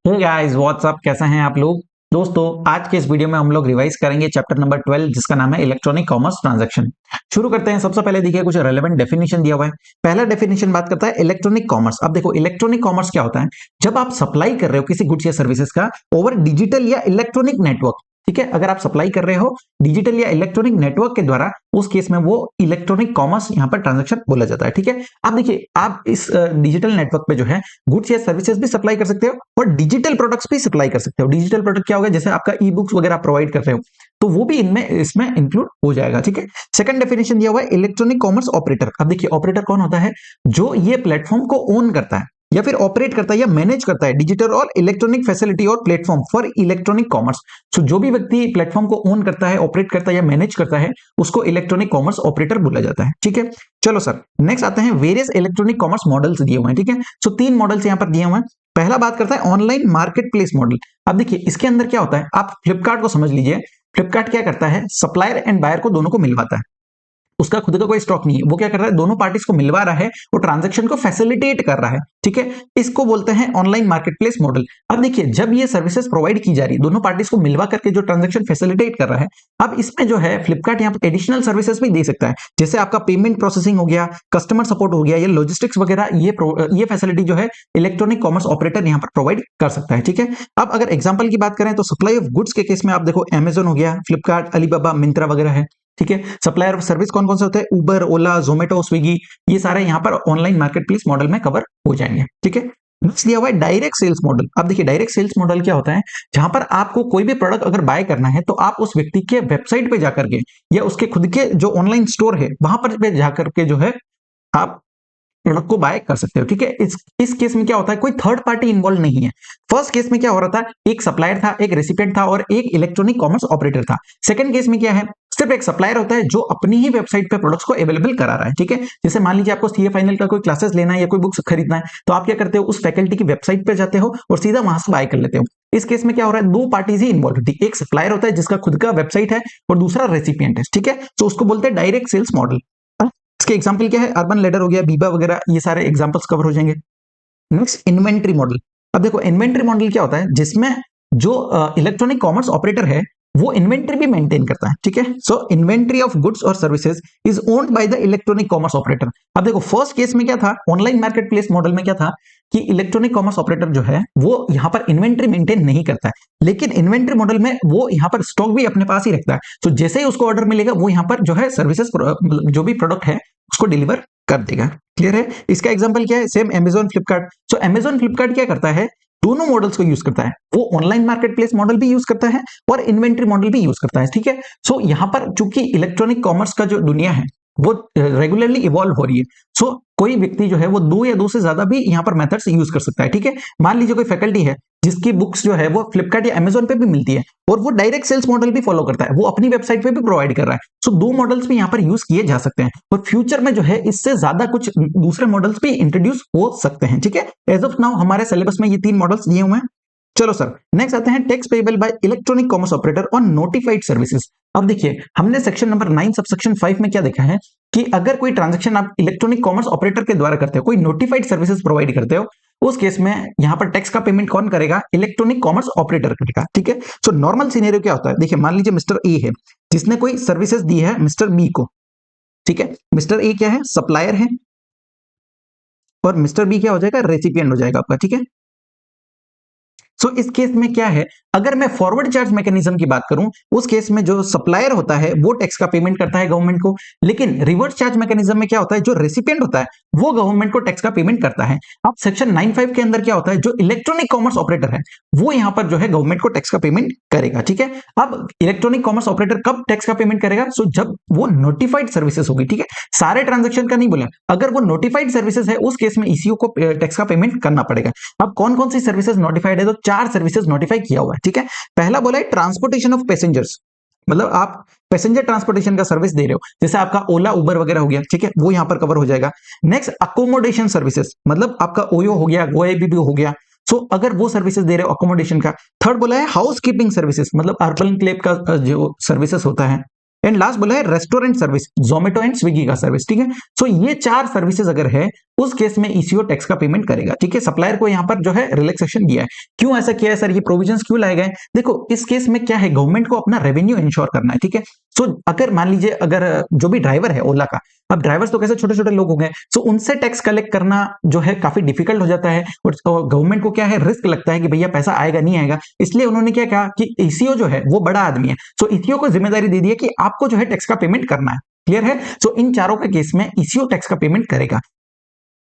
Hey guys what's up, कैसे हैं आप लोग। दोस्तों, आज के इस वीडियो में हम लोग रिवाइज करेंगे चैप्टर नंबर 12 जिसका नाम है इलेक्ट्रॉनिक कॉमर्स ट्रांजैक्शन। शुरू करते हैं। सबसे पहले देखिए कुछ रेलेवेंट डेफिनेशन दिया हुआ है। पहला डेफिनेशन बात करता है इलेक्ट्रॉनिक कॉमर्स। अब देखो इलेक्ट्रॉनिक कॉमर्स क्या होता है, जब आप सप्लाई कर रहे हो किसी गुड्स या सर्विसेज का ओवर डिजिटल या इलेक्ट्रॉनिक नेटवर्क। ठीक है, अगर आप सप्लाई कर रहे हो डिजिटल या इलेक्ट्रॉनिक नेटवर्क के द्वारा, उस केस में वो इलेक्ट्रॉनिक कॉमर्स यहाँ पर ट्रांजैक्शन बोला जाता है। ठीक है, आप देखिए आप इस डिजिटल नेटवर्क पे जो है गुड्स या सर्विसेज भी सप्लाई कर सकते हो और डिजिटल प्रोडक्ट्स भी सप्लाई कर सकते हो। डिजिटल प्रोडक्ट क्या होगा, जैसे आपका ई बुक्स वगैरह प्रोवाइड कर रहे हो तो वो भी इनमें इसमें इंक्लूड हो जाएगा। ठीक है, सेकंड डेफिनेशन दिया हुआ है इलेक्ट्रॉनिक कॉमर्स ऑपरेटर। अब देखिए ऑपरेटर कौन होता है, जो ये प्लेटफॉर्म को ओन करता है या फिर ऑपरेट करता है या मैनेज करता है डिजिटल और इलेक्ट्रॉनिक फैसिलिटी और प्लेटफॉर्म फॉर इलेक्ट्रॉनिक कॉमर्स। सो जो भी व्यक्ति प्लेटफॉर्म को ओन करता है, ऑपरेट करता है या मैनेज करता है, उसको इलेक्ट्रॉनिक कॉमर्स ऑपरेटर बोला जाता है। ठीक है, चलो सर नेक्स्ट आते हैं वेरियस इलेक्ट्रॉनिक कॉमर्स मॉडल्स दिए हुए हैं। ठीक है, सो तीन मॉडल्स यहाँ पर दिए हुए हैं। पहला बात करता है ऑनलाइन मार्केट प्लेस मॉडल। अब देखिए इसके अंदर क्या होता है, आप फ्लिपकार्ट को समझ लीजिए। फ्लिपकार्ट क्या करता है, सप्लायर एंड बायर को दोनों को मिलवाता है। उसका खुद का कोई स्टॉक नहीं है, वो क्या कर रहा है, दोनों पार्टीज को मिलवा रहा है, वो ट्रांजैक्शन को फैसिलिटेट कर रहा है। ठीक है, इसको बोलते हैं ऑनलाइन मार्केटप्लेस मॉडल। अब देखिए जब ये सर्विसेज प्रोवाइड की जा रही है, दोनों पार्टीज को मिलवा करके जो ट्रांजैक्शन फैसिलिटेट कर रहा है, अब इसमें जो है फ्लिपकार्ट यहाँ पर एडिशनल सर्विसेज भी दे सकता है, जैसे आपका पेमेंट प्रोसेसिंग हो गया, कस्टमर सपोर्ट हो गया, या लॉजिस्टिक्स वगैरह। ये फैसिलिटी जो है इलेक्ट्रॉनिक कॉमर्स ऑपरेटर यहाँ पर प्रोवाइड कर सकता है। ठीक है, अब अगर एग्जाम्पल की बात करें तो सप्लाई ऑफ गुड्स के केस में आप देखो अमेजोन हो गया, फ्लिपकार्ट, अलीबाबा, मिंत्रा वगैरह है। ठीक है, सप्लायर ऑफ सर्विस कौन कौन से होते हैं, उबर, ओला, जोमेटो, स्विगी, ये सारे यहाँ पर ऑनलाइन मार्केटप्लेस मॉडल में कवर हो जाएंगे। ठीक है, नेक्स्ट दिया हुआ है डायरेक्ट सेल्स मॉडल। अब देखिए डायरेक्ट सेल्स मॉडल क्या होता है, जहां पर आपको कोई भी प्रोडक्ट अगर बाय करना है तो आप उस व्यक्ति के वेबसाइट पे जाकर के या उसके खुद के जो ऑनलाइन स्टोर है वहां पर जाकर के जो है आप प्रोडक्ट को बाय कर सकते हो। ठीक है, इस केस में क्या होता है, कोई थर्ड पार्टी इन्वॉल्व नहीं है। फर्स्ट केस में क्या हो रहा था, एक सप्लायर था, एक रेसिपिएंट था और एक इलेक्ट्रॉनिक कॉमर्स ऑपरेटर था। सेकंड केस में क्या है, सिर्फ एक सप्लायर होता है जो अपनी ही वेबसाइट पे प्रोडक्ट्स को अवेलेबल करा रहा है। ठीक है, जैसे मान लीजिए आपको सीए फाइनल का कोई क्लासेस लेना है या कोई बुक्स खरीदना है, तो आप क्या करते हो, उस फैकल्टी की वेबसाइट पे जाते हो और सीधा वहां से बाय कर लेते हो। इस केस में क्या हो रहा है, दो पार्टीज ही इन्वॉल्व होती है, एक सप्लायर होता है जिसका खुद का वेबसाइट है और दूसरा रेसिपिएंट है। ठीक है, तो उसको बोलते हैं डायरेक्ट सेल्स मॉडल। इसके एग्जाम्पल क्या है, अर्बन लैडर हो गया, बीबा वगैरह, ये सारे एग्जाम्पल्स कवर हो जाएंगे। Next inventory model. अब देखो इन्वेंट्री मॉडल क्या होता है, जिसमें जो इलेक्ट्रॉनिक कॉमर्स ऑपरेटर है वो इन्वेंट्री भी मेंटेन करता है। ठीक है, सो इन्वेंट्री ऑफ गुड्स और services is owned by the electronic commerce operator. अब देखो फर्स्ट केस में क्या था, ऑनलाइन मार्केट प्लेस मॉडल में क्या था कि इलेक्ट्रॉनिक कॉमर्स ऑपरेटर जो है वो यहाँ पर इन्वेंट्री मेंटेन नहीं करता है, लेकिन इन्वेंट्री मॉडल में वो यहाँ पर स्टॉक भी अपने पास ही रखता है। तो जैसे ही उसको ऑर्डर मिलेगा वो यहाँ पर जो है सर्विसेज जो भी प्रोडक्ट है उसको डिलीवर कर देगा। क्लियर है, इसका एग्जांपल क्या है, सेम अमेजॉन, फ्लिपकार्ट। सो अमेजॉन, फ्लिपकार्ट क्या करता है, दोनों मॉडल्स को यूज करता है। वो ऑनलाइन मार्केट प्लेस मॉडल भी यूज करता है और इन्वेंट्री मॉडल भी यूज करता है। ठीक है, सो यहाँ पर चूंकि इलेक्ट्रॉनिक कॉमर्स का जो दुनिया है वो रेगुलरली इवॉल्व हो रही है, सो कोई व्यक्ति जो है वो दो या दो से ज्यादा भी यहाँ पर मेथड्स यूज कर सकता है। ठीक है, मान लीजिए कोई फैकल्टी है जिसकी बुक्स जो है वो फ्लिपकार्ट या अमेजोन पे भी मिलती है और वो डायरेक्ट सेल्स मॉडल भी फॉलो करता है, वो अपनी वेबसाइट पे भी प्रोवाइड कर रहा है। सो दो मॉडल्स भी यहाँ पर यूज किए जा सकते हैं और फ्यूचर में जो है इससे ज्यादा कुछ दूसरे मॉडल्स भी इंट्रोड्यूस हो सकते हैं। ठीक है, एज ऑफ नाउ हमारे सिलेबस में ये तीन मॉडल्स दिए हुए हैं। चलो सर नेक्स्ट आते हैं tax payable by electronic commerce operator on notified services. अब देखिए हमने सेक्शन नंबर 9 सबसेक्शन 5 में क्या देखा है कि अगर कोई ट्रांजैक्शन आप इलेक्ट्रॉनिक कॉमर्स ऑपरेटर के द्वारा करते हो, कोई नोटिफाइड सर्विसेज प्रोवाइड करते हो, उस केस में यहां पर टैक्स का पेमेंट कौन करेगा, इलेक्ट्रॉनिक कॉमर्स ऑपरेटर करेगा। ठीक है, सो नॉर्मल सिनेरियो क्या होता है, देखिए मान लीजिए मिस्टर ए है जिसने कोई सर्विसेज दी है मिस्टर बी को। ठीक है, मिस्टर ए क्या है, सप्लायर है और मिस्टर बी क्या हो जाएगा, रेसिपिएंट हो जाएगा आपका। ठीक है, सो इस केस में क्या है, अगर मैं फॉरवर्ड चार्ज मैकेनिज्म की बात करूं, उस केस में जो सप्लायर होता है वो टैक्स का पेमेंट करता है गवर्नमेंट को, लेकिन रिवर्स चार्ज मैकेनिज्म में क्या होता है, जो रेसिपिएंट होता है वो गवर्नमेंट को टैक्स का पेमेंट करता है। अब सेक्शन 9(5) के अंदर क्या होता है, जो इलेक्ट्रॉनिक कॉमर्स ऑपरेटर है वो यहां पर जो है गवर्नमेंट को टैक्स का पेमेंट करेगा। ठीक है, अब इलेक्ट्रॉनिक कॉमर्स ऑपरेटर कब टैक्स का पेमेंट करेगा, सो जब वो नोटिफाइड सर्विसेज होगी। ठीक है, सारे ट्रांजेक्शन का नहीं बोला, अगर वो नोटिफाइड सर्विसेज है उस केस में ईसीओ को टैक्स का पेमेंट करना पड़ेगा। अब कौन कौन सी सर्विसेज नोटिफाइड है, तो 4 सर्विसेज नोटिफाई किया हुआ है। ठीक है, पहला बोला है ट्रांसपोर्टेशन ऑफ पैसेंजर्स, मतलब आप पैसेंजर ट्रांसपोर्टेशन का सर्विस दे रहे हो, जैसे आपका ओला, उबर वगैरह हो गया। ठीक है, वो यहां पर कवर हो जाएगा। नेक्स्ट अकोमोडेशन सर्विसेज, मतलब आपका ओयो हो गया, गोएबीबी हो गया। सो अगर वो सर्विसेज दे रहे हो अकोमोडेशन का। थर्ड बोला है हाउस कीपिंग सर्विसेज, मतलब अर्बन क्लेब का जो सर्विसेज होता है। एंड लास्ट बोला है restaurant service, Zomato and Swiggy का सर्विस। ठीक है, सो ये 4 सर्विसेज अगर है उस केस में ईसीओ टैक्स का पेमेंट करेगा। ठीक है, सप्लायर को यहाँ पर जो है रिलैक्सेशन दिया है। क्यों ऐसा किया है सर, ये प्रोविजंस क्यों लाए गए? देखो इस केस में क्या है, गवर्नमेंट को अपना रेवेन्यू इंश्योर करना है। ठीक है, सो अगर मान लीजिए अगर जो भी ड्राइवर है ओला का, अब ड्राइवर्स तो कैसे छोटे छोटे लोग हो गए, सो उनसे टैक्स कलेक्ट करना जो है काफी डिफिकल्ट हो जाता है और गवर्नमेंट को क्या है, रिस्क लगता है कि भैया पैसा आएगा नहीं आएगा। इसलिए उन्होंने क्या कहा कि ईसीओ जो है वो बड़ा आदमी है, सो ईसीओ को जिम्मेदारी दे दी है कि आपको जो है टैक्स का पेमेंट करना है। क्लियर है? सो इन चारों के केस में ईसीओ टैक्स का पेमेंट करेगा।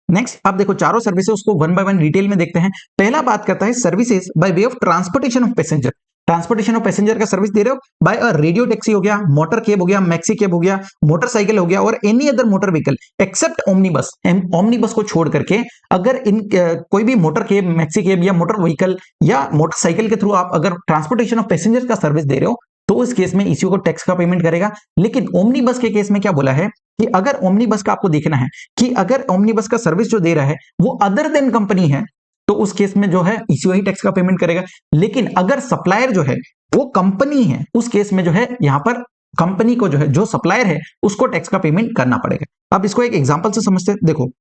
नेक्स्ट अब देखो चारों सर्विसेज को वन बाय वन डिटेल में देखते हैं। पहला बात करता है services by way of transportation of passenger. Transportation of passenger का सर्विस दे रहे हो बाय अ रेडियो टैक्सी हो गया, मोटर कैब हो गया, मैक्सी कैब हो गया, मोटरसाइकिल हो गया और any other motor vehicle except omnibus. Omnibus को छोड़ करके अगर इन कोई भी मोटर कैब, मैक्सी कैब या मोटर व्हीकल या मोटरसाइकिल के थ्रू आप अगर ट्रांसपोर्टेशन ऑफ पैसेंजर का सर्विस दे रहे हो तो उस केस में ईसीओ को टैक्स का पेमेंट करेगा। लेकिन ओमनीबस के केस में क्या बोला है कि अगर ओमनीबस का आपको देखना है कि अगर ओमनीबस का सर्विस जो दे रहा है वो अदर देन कंपनी है तो उस केस में जो है ईसीओ ही टैक्स का पेमेंट करेगा। लेकिन अगर सप्लायर जो है वो कंपनी है उस केस में जो है यहां पर कंपनी को जो है, जो सप्लायर है उसको टैक्स का पेमेंट करना पड़ेगा। अब इसको एक एग्जांपल से समझते हैं। देखो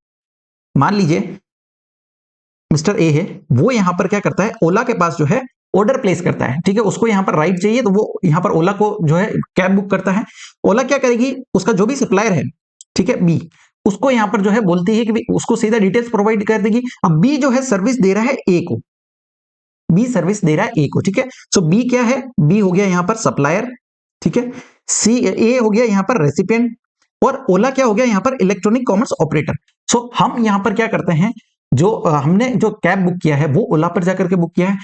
मान लीजिए मिस्टर ए है, वो यहां पर क्या करता है, ओला के पास जो है ऑर्डर प्लेस करता है। ठीक है, उसको यहां पर राइड चाहिए तो वो यहां पर ओला को जो है कैब बुक करता है। ओला क्या करेगी, उसका जो भी सप्लायर है, ठीक है बी, उसको यहां पर जो है बोलती है कि उसको सीधा डिटेल्स प्रोवाइड कर देगी। अब बी जो है सर्विस दे रहा है ए को, बी सर्विस दे रहा है ए को। ठीक है, सो बी क्या है, बी हो गया यहां पर सप्लायर। ठीक है, सी ए हो गया यहां पर रेसिपिएंट और ओला क्या हो गया यहां पर इलेक्ट्रॉनिक कॉमर्स ऑपरेटर। सो हम यहां पर क्या करते हैं, जो हमने जो कैब बुक किया है वो ओला पर जाकर के बुक किया है।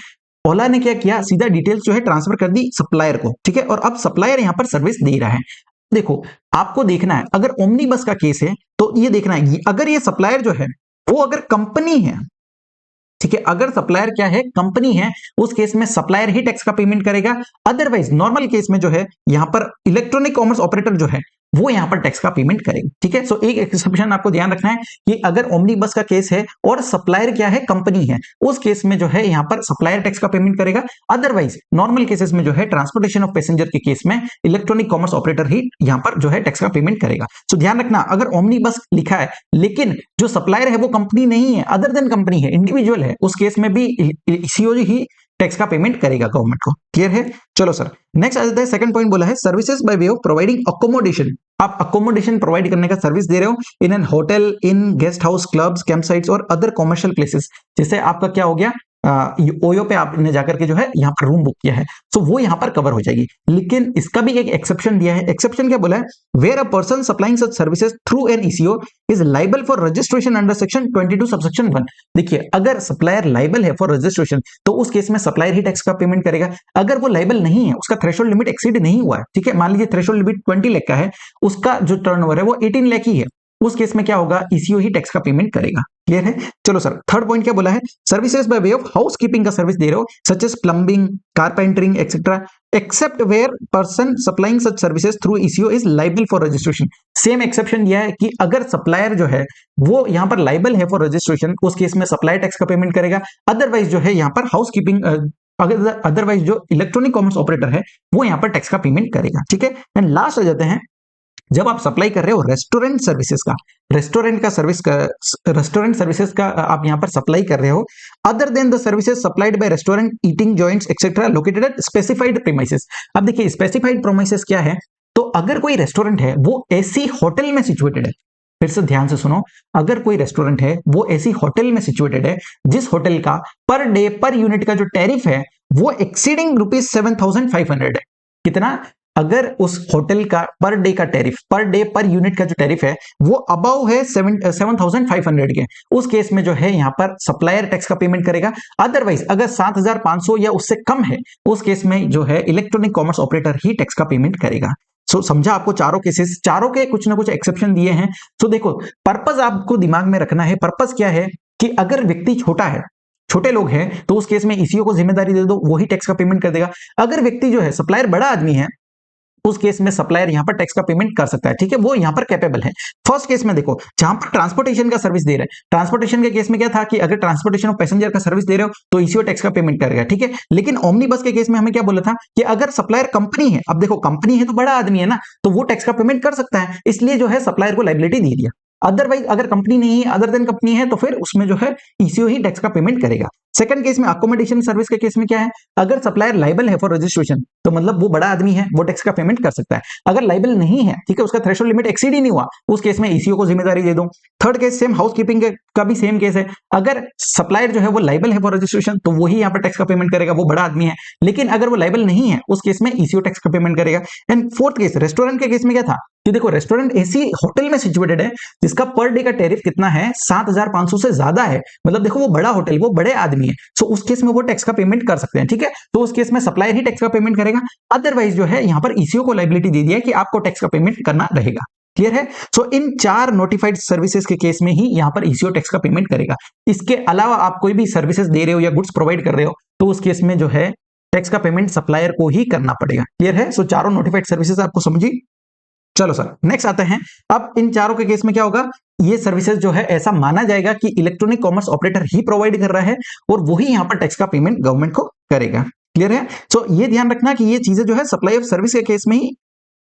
ओला ने क्या किया, सीधा डिटेल्स जो है ट्रांसफर कर दी सप्लायर को। ठीक है, और अब सप्लायर यहां पर सर्विस दे रहा है। देखो आपको देखना है अगर ओमनी बस का केस है तो ये देखना है अगर ये सप्लायर जो है वो अगर कंपनी है, ठीक है, अगर सप्लायर क्या है, कंपनी है, उस केस में सप्लायर ही टैक्स का पेमेंट करेगा। अदरवाइज नॉर्मल केस में जो है यहां पर इलेक्ट्रॉनिक कॉमर्स ऑपरेटर जो है वो यहां पर टैक्स का पेमेंट करेगा। ठीक है, सो एक एक्सेप्शन आपको ध्यान रखना है कि अगर ओमनी बस का केस है और सप्लायर क्या है, कंपनी है, उस केस में जो है यहां पर सप्लायर टैक्स का पेमेंट करेगा। अदरवाइज नॉर्मल केसेस में जो है ट्रांसपोर्टेशन ऑफ पैसेंजर के केस में इलेक्ट्रॉनिक कॉमर्स ऑपरेटर ही यहां पर जो है टैक्स का पेमेंट करेगा। सो ध्यान रखना अगर ओमनी बस लिखा है लेकिन जो सप्लायर है वो कंपनी नहीं है, अदर देन कंपनी है, इंडिविजुअल है, उस केस में भी सीओजी ही टैक्स का पेमेंट करेगा गवर्नमेंट को। क्लियर है? चलो सर नेक्स्ट आ जाता है। सेकंड पॉइंट बोला है services by way of providing accommodation. आप अकोमोडेशन प्रोवाइड करने का सर्विस दे रहे हो in an hotel, in guest house, clubs, camp sites और अदर कॉमर्शियल प्लेसेस। जैसे आपका क्या हो गया, ओयो पे आपने जाकर के जो है यहाँ पर रूम बुक किया है, सो वो यहाँ पर कवर हो जाएगी। लेकिन इसका भी एक एक्सेप्शन दिया है। एक्सेप्शन क्या बोला है, where a person supplying such services through an ECO is liable for registration under section 22 subsection 1। देखिए अगर सप्लायर लाइबल है फॉर रजिस्ट्रेशन तो उस केस में सप्लायर ही टैक्स का पेमेंट करेगा। अगर वो लाइबल नहीं है, उसका थ्रेशोल्ड लिमिट एक्सीड नहीं हुआ है, ठीक है, मान लीजिए थ्रेशोल्ड लिमिट 20 लाख का है, उसका जो टर्नओवर है वो 18 लाख ही है, उस केस में क्या होगा, ईसीओ ही टैक्स का पेमेंट करेगा। क्लियर है? चलो सर थर्ड पॉइंट क्या बोला है, services by way of housekeeping का सर्विस दे रहे हो such as plumbing, carpentering etcetera, except where person supplying such services through ECO is liable for registration. Same exception दिया है कि अगर सप्लायर जो है वो यहां पर लाइबल है फॉर रजिस्ट्रेशन, उस केस में सप्लायर टैक्स का पेमेंट करेगा। अदरवाइज जो है यहां पर हाउस कीपिंग, अदरवाइज जो इलेक्ट्रॉनिक कॉमर्स ऑपरेटर है वो यहां पर टैक्स का पेमेंट करेगा। ठीक है, एंड लास्ट आ जाते हैं, जब आप सप्लाई कर रहे हो रेस्टोरेंट सर्विसेज का, रेस्टोरेंट सर्विसेज का आप यहां पर सप्लाई कर रहे हो, other than the services supplied by restaurant, eating joints etcetera located at specified premises. अब देखिए स्पेसिफाइड प्रीमाइसेस क्या है, तो अगर कोई रेस्टोरेंट है वो ऐसी होटल में सिचुएटेड है, फिर से ध्यान से सुनो, अगर कोई रेस्टोरेंट है वो ऐसी होटल में सिचुएटेड है जिस होटल का पर डे पर यूनिट का जो टैरिफ है वो एक्सीडिंग ₹7,500 है। कितना? अगर उस होटल का पर डे का tariff, per day per unit का जो टैरिफ है वो अबाउ है 7,500 के, उस केस में जो है यहां पर सप्लायर टैक्स का पेमेंट करेगा। अदरवाइज अगर 7,500 या उससे कम है, उस केस में जो है इलेक्ट्रॉनिक कॉमर्स ऑपरेटर ही टैक्स का पेमेंट करेगा। सो समझा आपको चारों केसेस, चारों के कुछ ना कुछ एक्सेप्शन दिए हैं। तो देखो पर्पस आपको दिमाग में रखना है, पर्पस क्या है कि अगर व्यक्ति छोटा है, छोटे लोग हैं, तो उस केस में ईसीओ को जिम्मेदारी दे दो, वही टैक्स का पेमेंट कर देगा। अगर व्यक्ति जो है सप्लायर बड़ा आदमी है, उस केस में सप्लायर यहां पर टैक्स का पेमेंट कर सकता है। ठीक है, वो यहां पर कैपेबल है। फर्स्ट केस में देखो जहां पर ट्रांसपोर्टेशन का सर्विस दे रहे हैं, ट्रांसपोर्टेशन के केस में क्या था कि अगर ट्रांसपोर्टेशन ऑफ पैसेंजर का सर्विस दे रहे हो तो ईसीओ टैक्स का पेमेंट करेगा। ठीक है, लेकिन ओमनी बस के केस में हमें क्या बोला था कि अगर सप्लायर कंपनी है, अब देखो कंपनी है तो बड़ा आदमी है ना, तो वो टैक्स का पेमेंट कर सकता है, इसलिए जो है सप्लायर को लायबिलिटी दे दिया। अदरवाइज अगर कंपनी नहीं है, अदर देन कंपनी है, तो फिर उसमें जो है ईसीओ ही टैक्स का पेमेंट करेगा। सेकंड केस में अकोमोडेशन सर्विस के केस में क्या है, अगर सप्लायर लाइबल है फॉर रजिस्ट्रेशन, तो मतलब वो बड़ा आदमी है, वो टैक्स का पेमेंट कर सकता है। अगर लाइबल नहीं है, ठीक है, उसका थ्रेशोल्ड लिमिट एक्सीड ही नहीं हुआ, उस केस में ईसीओ को जिम्मेदारी दे दो। थर्ड केस सेम हाउसकीपिंग का भी सेम केस है, अगर सप्लायर जो है वो लाइबल है फॉर रजिस्ट्रेशन, तो वही यहाँ पर टैक्स का पेमेंट करेगा, वो बड़ा आदमी है। लेकिन अगर वो लाइबल नहीं है, उस केस में ईसीओ टैक्स का पेमेंट करेगा। एंड फोर्थ केस रेस्टोरेंट के केस में क्या था कि देखो रेस्टोरेंट ऐसी होटल में सिचुएटेड है जिसका पर डे का टैरिफ कितना है, 7,500 से ज्यादा है, मतलब देखो वो बड़ा होटल, वो बड़े आदमी है, सो उस केस में वो टैक्स का पेमेंट कर सकते हैं, ठीक है। तो उस केस में सप्लायर ही टैक्स का पेमेंट करेगा। अदरवाइज जो है यहाँ पर ईसीओ को लायबिलिटी दे दिया है कि आपको टैक्स का पेमेंट करना रहेगा। क्लियर है। सो इन 4 नोटिफाइड सर्विसेज के केस में ही यहां पर ईसीओ टैक्स का पेमेंट करेगा। इसके अलावा आप कोई भी सर्विसेज दे रहे हो या गुड्स प्रोवाइड कर रहे हो, तो उस केस में जो है टैक्स का पेमेंट सप्लायर को ही करना पड़ेगा। क्लियर है। सो चारों नोटिफाइड सर्विसेज आपको समझी। चलो सर नेक्स्ट आते हैं। अब इन चारों के केस में क्या होगा, ये सर्विसेज जो है ऐसा माना जाएगा कि इलेक्ट्रॉनिक कॉमर्स ऑपरेटर ही प्रोवाइड कर रहा है और वही यहां पर टैक्स का पेमेंट गवर्नमेंट को करेगा। क्लियर है। सो ये ध्यान रखना कि ये चीजें जो है सप्लाई ऑफ सर्विस के केस में ही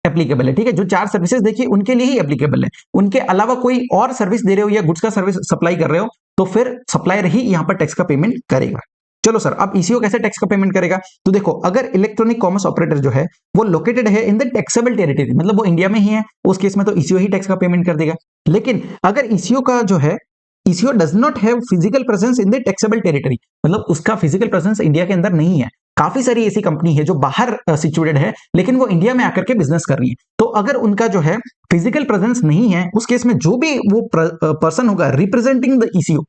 एप्लीकेबल है, ठीक है। जो 4 सर्विसेज देखिए उनके लिए ही एप्लीकेबल है, उनके अलावा कोई और सर्विस दे रहे हो या गुड्स का सर्विस सप्लाई कर रहे हो, तो फिर सप्लायर ही यहां पर टैक्स का पेमेंट करेगा। चलो सर अब ईसीओ कैसे टैक्स का पेमेंट करेगा, तो देखो अगर इलेक्ट्रॉनिक कॉमर्स ऑपरेटर जो है वो लोकेटेड है इन द टैक्सेबल टेरिटरी, मतलब वो इंडिया में ही है, उस केस में तो ईसीओ ही टैक्स का पेमेंट कर देगा। लेकिन अगर ईसीओ का जो है eco does not have physical presence in the taxable territory, मतलब उसका फिजिकल प्रेजेंस इंडिया के अंदर नहीं है, काफी सारी ऐसी कंपनी है जो बाहर सिचुएटेड है लेकिन वो इंडिया में आकर के बिजनेस कर रही है, तो अगर उनका जो है फिजिकल प्रेजेंस नहीं है, उस केस में जो भी वो पर्सन होगा रिप्रेजेंटिंग द ईसीओ,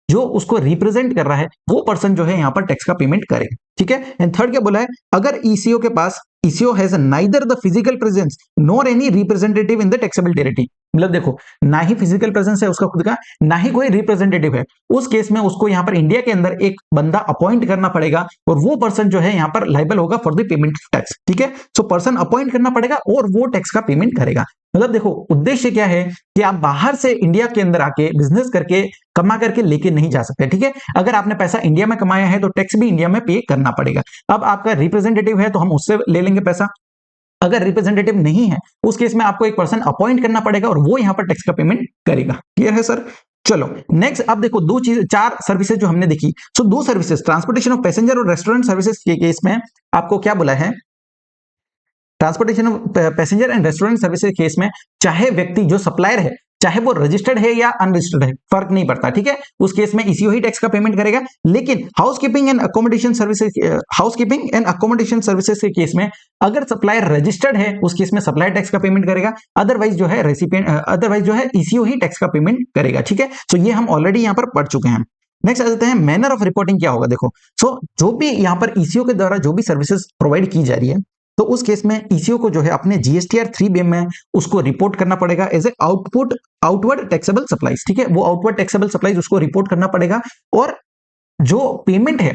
जो उसको रिप्रेजेंट कर रहा है, वो पर्सन जो है यहां पर टैक्स का पेमेंट करेगा। ठीक है। एंड थर्ड क्या बोला है, अगर ईसीओ के पास ECO has neither the physical presence nor any representative in the taxable territory, मतलब देखो ना ही फिजिकल प्रेजेंस है उसका खुद का, ना ही कोई रिप्रेजेंटेटिव है, उस केस में उसको यहां पर इंडिया के अंदर एक बंदा अपॉइंट करना पड़ेगा और वो पर्सन जो है यहां पर लाइबल होगा फॉर द पेमेंट टैक्स। ठीक है। सो पर्सन अपॉइंट करना पड़ेगा और वो टैक्स का पेमेंट करेगा। मतलब देखो उद्देश्य क्या है कि आप बाहर से इंडिया के अंदर आके बिजनेस करके कमा करके लेके नहीं जा सकते। ठीक है। अगर आपने पैसा इंडिया में कमाया है तो टैक्स भी इंडिया में पे करना पड़ेगा। अब आपका रिप्रेजेंटेटिव है तो हम उससे ले लेंगे पैसा, अगर रिप्रेजेंटेटिव नहीं है उस केस में आपको एक पर्सन अपॉइंट करना पड़ेगा और वो यहां पर टैक्स का पेमेंट करेगा। क्लियर है सर। चलो नेक्स्ट अब देखो 4 सर्विसेज जो हमने देखी, सो 2 सर्विसेज ट्रांसपोर्टेशन ऑफ पैसेंजर और रेस्टोरेंट सर्विसेज के केस में आपको क्या बोला है, transportation of passenger and restaurant services case में चाहे व्यक्ति जो सप्लायर है चाहे वो रजिस्टर्ड है या अनरजिस्टर्ड है, फर्क नहीं पड़ता। ठीक है। उस केस में ईसीओ ही टैक्स का पेमेंट करेगा। लेकिन हाउसकीपिंग एंड अकोमोडेशन सर्विसेज के केस में अगर सप्लायर रजिस्टर्ड है उस केस में सप्लायर टैक्स का पेमेंट करेगा, अदरवाइज जो है ईसीओ ही टैक्स का पेमेंट करेगा। ठीक है। सो ये हम ऑलरेडी यहां पर पढ़ चुके हैं। नेक्स्ट आ जाते हैं मैनर ऑफ रिपोर्टिंग क्या होगा। देखो जो भी यहां पर ईसीओ के द्वारा जो भी सर्विसेज प्रोवाइड की जा रही है, तो उस केस में ईसीओ को जो है अपने जीएसटीआर 3B में उसको रिपोर्ट करना पड़ेगा as a outward taxable supplies. ठीक है। वो आउटवर्ड टैक्सेबल सप्लाईज उसको रिपोर्ट करना पड़ेगा और जो पेमेंट है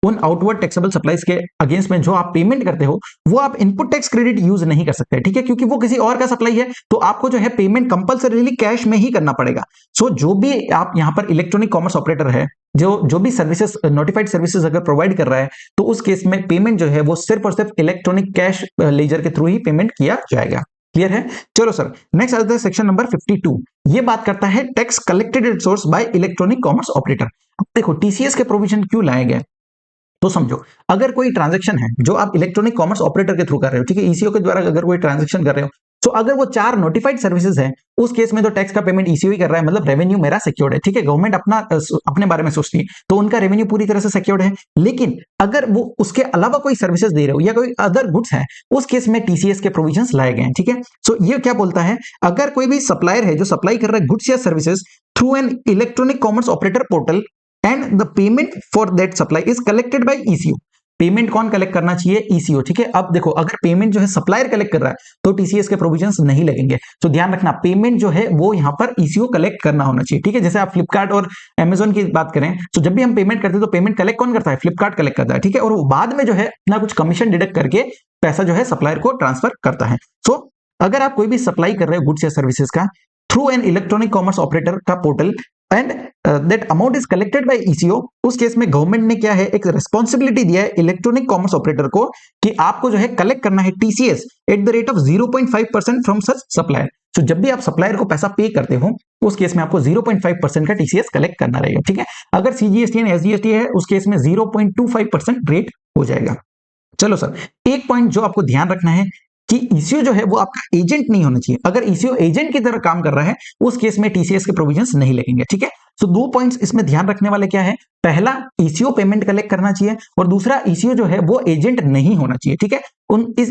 उन आउटवर्ड टैक्सेबल सप्लाईज के अगेंस्ट में जो आप पेमेंट करते हो वो आप इनपुट टैक्स क्रेडिट यूज नहीं कर सकते। ठीक है। क्योंकि वो किसी और का सप्लाई है, तो आपको जो है पेमेंट कंपल्सरीली कैश में ही करना पड़ेगा। सो जो भी आप यहां पर इलेक्ट्रॉनिक कॉमर्स ऑपरेटर है, जो भी सर्विसेज नोटिफाइड सर्विसेज अगर प्रोवाइड कर रहा है, तो उस केस में पेमेंट जो है वो सिर्फ और सिर्फ इलेक्ट्रॉनिक कैश लेजर के थ्रू ही पेमेंट किया जाएगा। क्लियर है। चलो सर नेक्स्ट आता है सेक्शन नंबर 52। ये बात करता है tax collected at source bye electronic commerce operator. अब देखो टीसीएस के प्रोविजन क्यों लाए गए, तो समझो अगर कोई ट्रांजैक्शन है जो आप इलेक्ट्रॉनिक कॉमर्स ऑपरेटर के थ्रू कर रहे हो, ठीक है, ईसीओ के द्वारा अगर कोई ट्रांजैक्शन कर रहे हो, तो अगर वो 4 नोटिफाइड सर्विसेज है उस केस में तो टैक्स का पेमेंट ईसीओ ही कर रहा है, मतलब रेवेन्यू मेरा सिक्योर्ड है। ठीक है। गवर्नमेंट अपने बारे में सोचती है तो उनका रेवेन्यू पूरी तरह से सिक्योर्ड है। लेकिन अगर वो उसके अलावा कोई सर्विसेज दे रहे हो या कोई अदर गुड्स है, उस केस में टीसीएस के प्रोविजंस लाए गए हैं। ठीक है। सो ये क्या बोलता है, अगर कोई भी सप्लायर है जो सप्लाई कर रहा है गुड्स या services through an electronic commerce operator portal and the payment for that supply is collected by eco, payment कौन कलेक्ट करना चाहिए, ईसीओ। ठीक है। अब देखो अगर पेमेंट जो है सप्लायर कलेक्ट कर रहा है तो टीसीएस के प्रोविजंस नहीं लगेंगे। तो ध्यान रखना पेमेंट जो है वो यहां पर ईसीओ कलेक्ट करना होना चाहिए। ठीक है। जैसे आप फ्लिपकार्ट और अमेजोन की बात करें तो जब भी हम पेमेंट करते हैं तो पेमेंट कलेक्ट कौन करता है, फ्लिपकार्ट कलेक्ट करता है। ठीक है। और वो बाद में जो है अपना कुछ कमीशन डिडक्ट करके पैसा जो है सप्लायर को ट्रांसफर करता है। सो अगर आप कोई भी सप्लाई कर रहे हो गुड्स या सर्विसेज का through an electronic commerce operator का portal and that amount is collected by ECO, उस केस में गवर्नमेंट ने क्या है एक रिस्पॉन्सिबिलिटी दिया है इलेक्ट्रॉनिक कॉमर्स ऑपरेटर को कि आपको जो है कलेक्ट करना है TCS at the rate of 0.5% from such supplier. तो जब भी आप सप्लायर को पैसा पे करते हो उस केस में आपको 0.5% का टीसीएस कलेक्ट करना रहेगा, ठीक है। अगर सीजीएसटी एंड एसजीएसटी है उस केस में 0.25% रेट हो जाएगा। चलो सर, एक पॉइंट जो आपको ध्यान रखना है कि ईसीओ जो है वो आपका एजेंट नहीं होना चाहिए। अगर ईसीओ एजेंट की तरह काम कर रहा है उस केस में टीसीएस के प्रोविजंस नहीं लगेंगे, ठीक है। तो दो पॉइंट्स इसमें ध्यान रखने वाले क्या है, पहला ईसीओ पेमेंट कलेक्ट करना चाहिए और दूसरा ईसीओ जो है वो एजेंट नहीं होना चाहिए, ठीक है।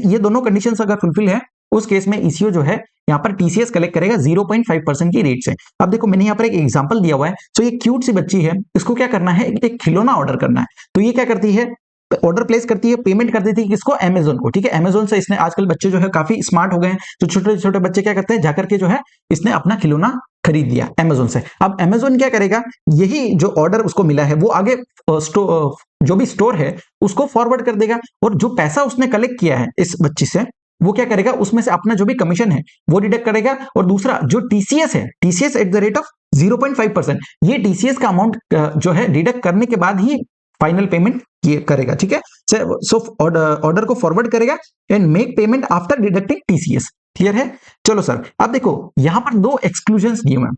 ये दोनों कंडीशंस अगर फुलफिल है उस केस में ईसीओ जो है यहाँ पर टीसीएस कलेक्ट करेगा 0.5% की रेट से। अब देखो मैंने यहाँ पर एक एग्जांपल दिया हुआ है। तो ये क्यूट सी बच्ची है, इसको क्या करना है, एक खिलौना ऑर्डर करना है। तो ये क्या करती है, ऑर्डर प्लेस करती है, पेमेंट कर देती है किसको, अमेजोन को, ठीक है। अमेजोन से इसने, आजकल बच्चे जो है काफी स्मार्ट हो गए हैं, तो छोटे छोटे बच्चे क्या करते हैं, जाकर के जो है इसने अपना खिलौना खरीद लिया अमेजोन से। अब अमेजोन क्या करेगा, यही जो ऑर्डर उसको मिला है वो आगे जो भी स्टोर है उसको फॉरवर्ड कर देगा और जो पैसा उसने कलेक्ट किया है इस बच्ची से वो क्या करेगा, उसमें से अपना जो भी कमीशन है वो डिडक्ट करेगा। और दूसरा जो टीसीएस है, TCS at the rate of 0.5%, ये टीसीएस का अमाउंट जो है डिडक्ट करने के बाद ही फाइनल पेमेंट ये करेगा, ठीक है। सो ऑर्डर को फॉरवर्ड करेगा and make payment after deducting TCS. Clear है। चलो सर, अब देखो यहां पर दो एक्सक्लूजन्स दिए हुए हैं।